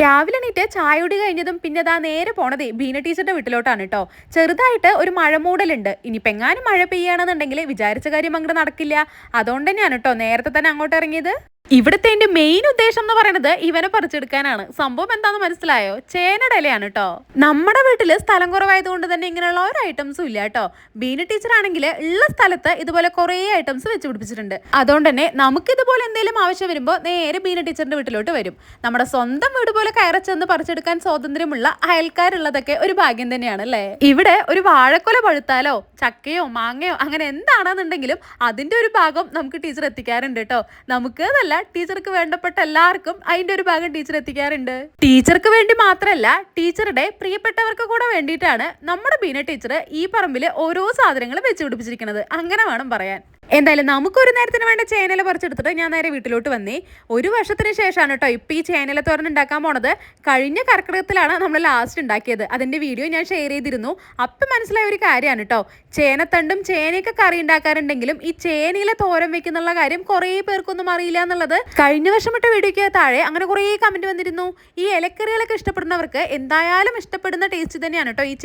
രാവിലെ എണീറ്റ് ചായകുടി കഴിഞ്ഞതും പിന്നെ ദാ നേരെ പോണതേ ബീന ടീച്ചറുടെ വീട്ടിലോട്ടാണ് കേട്ടോ. ചെറുതായിട്ട് ഒരു മഴ മൂടലുണ്ട്. ഇനിയിപ്പോൾ എങ്ങാനും മഴ പെയ്യുകയാണെന്നുണ്ടെങ്കിൽ വിചാരിച്ച കാര്യം അങ്ങോട്ട് നടക്കില്ല. അതുകൊണ്ട് തന്നെയാണ് കേട്ടോ നേരത്തെ തന്നെ അങ്ങോട്ട് ഇറങ്ങിയത്. ഇവിടുത്തെ എന്റെ മെയിൻ ഉദ്ദേശം എന്ന് പറയുന്നത് ഇവനെ പറിച്ചെടുക്കാനാണ്. സംഭവം എന്താന്ന് മനസ്സിലായോ? ചേനയുടെ ഇലയാണ് കേട്ടോ. നമ്മുടെ വീട്ടില് സ്ഥലം കുറവായതുകൊണ്ട് തന്നെ ഇങ്ങനെയുള്ള ഒരു ഐറ്റംസും ഇല്ല കേട്ടോ. ബീന ടീച്ചർ ആണെങ്കിൽ ഉള്ള സ്ഥലത്ത് ഇതുപോലെ കുറെ ഐറ്റംസ് വെച്ച് പിടിപ്പിച്ചിട്ടുണ്ട്. അതുകൊണ്ട് തന്നെ നമുക്ക് ഇതുപോലെ എന്തെങ്കിലും ആവശ്യം വരുമ്പോൾ നേരെ ബീന ടീച്ചറിന്റെ വീട്ടിലോട്ട് വരും. നമ്മുടെ സ്വന്തം വീട് പോലെ കയറച്ചെന്ന് പറിച്ചെടുക്കാൻ സ്വാതന്ത്ര്യമുള്ള അയൽക്കാരുള്ളതൊക്കെ ഒരു ഭാഗ്യം തന്നെയാണ് അല്ലേ. ഇവിടെ ഒരു വാഴക്കൊല പഴുത്താലോ ചക്കയോ മാങ്ങയോ അങ്ങനെ എന്താണെന്നുണ്ടെങ്കിലും അതിന്റെ ഒരു ഭാഗം നമുക്ക് ടീച്ചർ എത്തിക്കാറുണ്ട് കേട്ടോ. നമുക്ക് നല്ല ടീച്ചർക്ക് വേണ്ടപ്പെട്ട എല്ലാവർക്കും അതിന്റെ ഒരു ഭാഗം ടീച്ചർ എത്തിക്കാറുണ്ട്. ടീച്ചർക്ക് വേണ്ടി മാത്രമല്ല, ടീച്ചറുടെ പ്രിയപ്പെട്ടവർക്ക് കൂടെ വേണ്ടിയിട്ടാണ് നമ്മുടെ ബീന ടീച്ചർ ഈ പറമ്പിൽ ഓരോ സാധനങ്ങളും വെച്ച് പിടിപ്പിച്ചിരിക്കുന്നത്. അങ്ങനെ വേണം പറയാൻ. എന്തായാലും നമുക്കൊരു നേരത്തിന് വേണ്ട ചേനല പറിച്ചെടുത്തിട്ട് ഞാൻ നേരെ വീട്ടിലോട്ട് വന്നേ. ഒരു വർഷത്തിന് ശേഷമാണ് കേട്ടോ ഇപ്പം ഈ ചേനല തോരൻ ഉണ്ടാക്കാൻ പോണത്. കഴിഞ്ഞ കർക്കിടകത്തിലാണ് നമ്മൾ ലാസ്റ്റ് ഉണ്ടാക്കിയത്. അതിൻ്റെ വീഡിയോ ഞാൻ ഷെയർ ചെയ്തിരുന്നു. അപ്പം മനസ്സിലായ ഒരു കാര്യമാണ് കേട്ടോ. ചേനത്തണ്ടും ചേനയൊക്കെ കറി ഉണ്ടാക്കാറുണ്ടെങ്കിലും ഈ ചേനയിലെ തോരൻ വെക്കുന്നുള്ള കാര്യം കുറേ പേർക്കൊന്നും അറിയില്ല എന്നുള്ളത് കഴിഞ്ഞ വർഷം ഇട്ട വീഡിയോയ്ക്ക് താഴെ അങ്ങനെ കുറേ കമൻറ്റ് വന്നിരുന്നു. ഈ ഇലക്കറികളൊക്കെ ഇഷ്ടപ്പെടുന്നവർക്ക് എന്തായാലും ഇഷ്ടപ്പെടുന്ന ടേസ്റ്റ് തന്നെയാണ് കേട്ടോ ഈ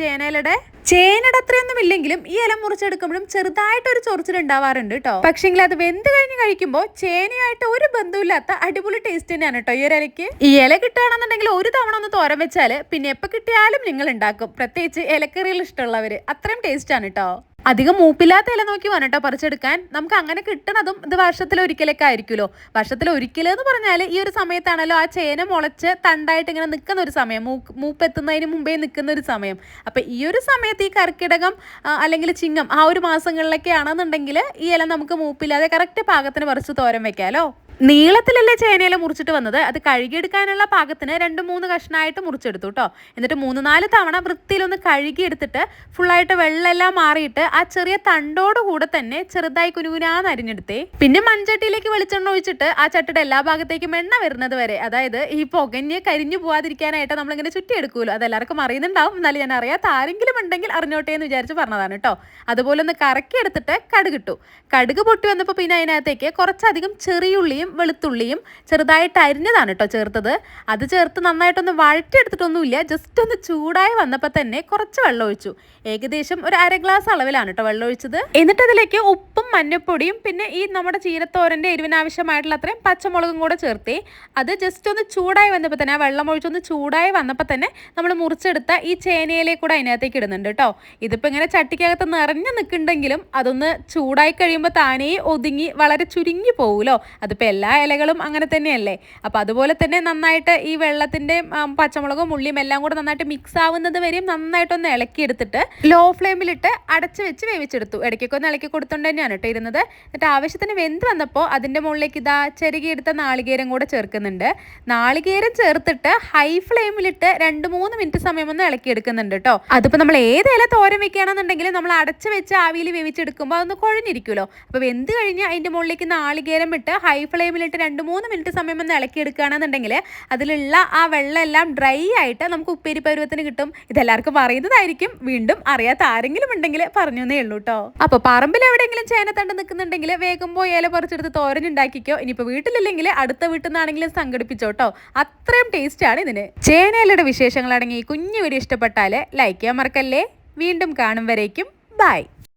ചേനയുടെ അത്രയൊന്നും ഇല്ലെങ്കിലും ഈ ഇല മുറിച്ചെടുക്കുമ്പോഴും ചെറുതായിട്ടൊരു ചൊറിച്ചിലുണ്ടാവാറുണ്ട് കേട്ടോ. പക്ഷെങ്കിൽ അത് വെന്ത് കഴിഞ്ഞ് കഴിക്കുമ്പോൾ ചേനയായിട്ട് ഒരു ബന്ധമില്ലാത്ത അടിപൊളി ടേസ്റ്റ് തന്നെയാണ് കേട്ടോ ഈ ഒരു ഇലയ്ക്ക്. ഈ ഇല കിട്ടുകയാണെന്നുണ്ടെങ്കിൽ ഒരു തവണ ഒന്ന് തോരൻ വെച്ചാൽ പിന്നെ എപ്പോൾ കിട്ടിയാലും നിങ്ങൾ ഉണ്ടാക്കും. പ്രത്യേകിച്ച് ഇലക്കറികൾ ഇഷ്ടമുള്ളവർ. അത്രയും ടേസ്റ്റ് ആണ് കേട്ടോ. അധികം മൂപ്പില്ലാത്ത ഇല നോക്കി വേണം കേട്ടോ പറിച്ചെടുക്കാൻ. നമുക്ക് അങ്ങനെ കിട്ടണതും ഇത് വർഷത്തിലൊരിക്കലൊക്കെ ആയിരിക്കുമല്ലോ. വർഷത്തിലൊരിക്കലെന്ന് പറഞ്ഞാൽ ഈ ഒരു സമയത്താണല്ലോ ആ ചേന മുളച്ച് തണ്ടായിട്ട് ഇങ്ങനെ നിൽക്കുന്ന ഒരു സമയം, മൂപ്പെത്തുന്നതിന് മുമ്പേ നിൽക്കുന്ന ഒരു സമയം. അപ്പം ഈ ഒരു സമയത്ത് ഈ കർക്കിടകം അല്ലെങ്കിൽ ചിങ്ങം ആ ഒരു മാസങ്ങളിലൊക്കെ ആണെന്നുണ്ടെങ്കിൽ ഈ ഇല നമുക്ക് മൂപ്പില്ലാതെ കറക്റ്റ് പാകത്തിന് പറിച്ച് തോരൻ വെക്കാമല്ലോ. നീളത്തിലല്ലേ ചേനയില മുറിച്ചിട്ട് വന്നത്. അത് കഴുകിയെടുക്കാനുള്ള പാകത്തിന് 2-3 കഷ്ണമായിട്ട് മുറിച്ചെടുത്തു കേട്ടോ. എന്നിട്ട് 3-4 തവണ വൃത്തിയിലൊന്ന് കഴുകിയെടുത്തിട്ട് ഫുള്ളായിട്ട് വെള്ളമെല്ലാം മാറിയിട്ട് ആ ചെറിയ തണ്ടോടുകൂടെ തന്നെ ചെറുതായി കുനുകുനാന്ന് അരിഞ്ഞെടുത്തേ. പിന്നെ മൺചട്ടിയിലേക്ക് വെളിച്ചെണ്ണ ഒഴിച്ചിട്ട് ആ ചട്ടിയുടെ എല്ലാ ഭാഗത്തേക്കും എണ്ണ വരുന്നത് വരെ, അതായത് ഈ പുകഞ്ഞ് കരിഞ്ഞു പോവാതിരിക്കാനായിട്ട് നമ്മളിങ്ങനെ ചുറ്റിയെടുക്കുമല്ലോ. അതെല്ലാവർക്കും അറിയുന്നുണ്ടാവും. എന്നാലും ഞാൻ അറിയാത്ത ആരെങ്കിലും ഉണ്ടെങ്കിൽ അറിഞ്ഞോട്ടെ എന്ന് വിചാരിച്ച് പറഞ്ഞതാണ് കേട്ടോ. അതുപോലെ ഒന്ന് കറക്കി എടുത്തിട്ട് കടുകിട്ടു. കടുക് പൊട്ടി വന്നപ്പോൾ പിന്നെ അതിനകത്തേക്ക് കുറച്ചധികം ചെറിയുള്ളിയും വെളുത്തുള്ളിയും ചെറുതായിട്ട് അരിഞ്ഞതാണ് കേട്ടോ ചേർത്തത്. അത് ചേർത്ത് നന്നായിട്ടൊന്ന് വഴറ്റിയെടുത്തിട്ടൊന്നുമില്ല. ജസ്റ്റ് ഒന്ന് ചൂടായി വന്നപ്പോൾ തന്നെ കുറച്ച് വെള്ളം ഒഴിച്ചു. ഏകദേശം ഒരു 1/2 ഗ്ലാസ് അളവിലാണ് കേട്ടോ വെള്ളം ഒഴിച്ചത്. എന്നിട്ട് അതിലേക്ക് ഉപ്പും മഞ്ഞപ്പൊടിയും പിന്നെ ഈ നമ്മുടെ ചീരത്തോരൻ്റെ എരിവിനാവശ്യമായിട്ടുള്ള അത്രയും പച്ചമുളകും കൂടെ ചേർത്തേ. അത് ജസ്റ്റ് ഒന്ന് ചൂടായി വന്നപ്പോൾ തന്നെ, ആ വെള്ളം ഒഴിച്ചൊന്ന് ചൂടായി വന്നപ്പോൾ തന്നെ നമ്മൾ മുറിച്ചെടുത്ത ഈ ചേനയിലെ കൂടെ അതിനകത്തേക്ക് ഇടുന്നുണ്ട് കേട്ടോ. ഇതിപ്പോൾ ഇങ്ങനെ ചട്ടിക്കകത്ത് നിറഞ്ഞു നിൽക്കുന്നുണ്ടെങ്കിലും അതൊന്ന് ചൂടായി കഴിയുമ്പോൾ താനേ ഒതുങ്ങി വളരെ ചുരുങ്ങി പോകുമല്ലോ. അതിപ്പോൾ എല്ലാ ഇലകളും അങ്ങനെ തന്നെയല്ലേ. അപ്പോൾ അതുപോലെ തന്നെ നന്നായിട്ട് ഈ വെള്ളത്തിൻ്റെ പച്ചമുളകും ഉള്ളിയും എല്ലാം കൂടെ നന്നായിട്ട് മിക്സ് ആവുന്നത് വരെയും നന്നായിട്ടൊന്ന് ഇളക്കിയെടുത്തിട്ട് ലോ ഫ്ലെയിമിലിട്ട് അടച്ച് വെച്ച് വേവിച്ചെടുത്തു. ഇടയ്ക്കൊക്കെ ഒന്ന് ഇളക്കി കൊടുത്തുകൊണ്ട് തന്നെയാണ് കേട്ടോ ഇരുന്നത്. എന്നിട്ട് ആവശ്യത്തിന് വെന്ത് വന്നപ്പോൾ അതിൻ്റെ മുകളിലേക്ക് ഇതാ ചെറുകിയെടുത്ത നാളികേരം കൂടെ ചേർക്കുന്നുണ്ട്. നാളികേരം ചേർത്തിട്ട് ഹൈ ഫ്ലെയിമിലിട്ട് 2-3 മിനിറ്റ് സമയം ഒന്ന് ഇളക്കിയെടുക്കുന്നുണ്ട് കേട്ടോ. അതിപ്പോൾ നമ്മൾ ഏത് ഇല തോരൻ വെക്കുകയാണെന്നുണ്ടെങ്കിൽ നമ്മൾ അടച്ച് വെച്ച് ആവിയിൽ വേവിച്ചെടുക്കുമ്പോൾ അതൊന്ന് കുഴഞ്ഞിരിക്കുമല്ലോ. അപ്പോൾ വെന്ത് കഴിഞ്ഞ് അതിൻ്റെ മുകളിലേക്ക് നാളികേരം ഇട്ട് ഹൈ ഫ്ലെയിമിലിട്ട് 2-3 മിനിറ്റ് സമയം ഒന്ന് ഇളക്കിയെടുക്കുകയാണെന്നുണ്ടെങ്കിൽ അതിലുള്ള ആ വെള്ളം എല്ലാം ഡ്രൈ ആയിട്ട് നമുക്ക് ഉപ്പേരി പരുവത്തിന് കിട്ടും. ഇതെല്ലാവർക്കും പറയുന്നതായിരിക്കും. വീണ്ടും അറിയാത്ത ആരെങ്കിലും ഉണ്ടെങ്കിൽ പറഞ്ഞു എന്നേ ഉള്ളൂ കേട്ടോ. അപ്പോൾ പറമ്പിൽ എവിടെയെങ്കിലും ചേനത്തണ്ട് നിൽക്കുന്നുണ്ടെങ്കിൽ വേഗം പോയി ഇല പറിച്ചെടുത്ത് തോരൻ ഉണ്ടാക്കിക്കോ. ഇനിയിപ്പോൾ വീട്ടിലില്ലെങ്കിൽ അടുത്ത വീട്ടിൽ നിന്നാണെങ്കിലും സംഘടിപ്പിച്ചോട്ടോ. അത്രയും ടേസ്റ്റാണ് ഇതിന്. ചേനയിലയുടെ വിശേഷങ്ങളാണെങ്കിൽ ഈ കുഞ്ഞു വീഡിയോ ഇഷ്ടപ്പെട്ടാൽ ലൈക്ക് ചെയ്യാൻ മറക്കല്ലേ. വീണ്ടും കാണും വരേക്കും ബൈ.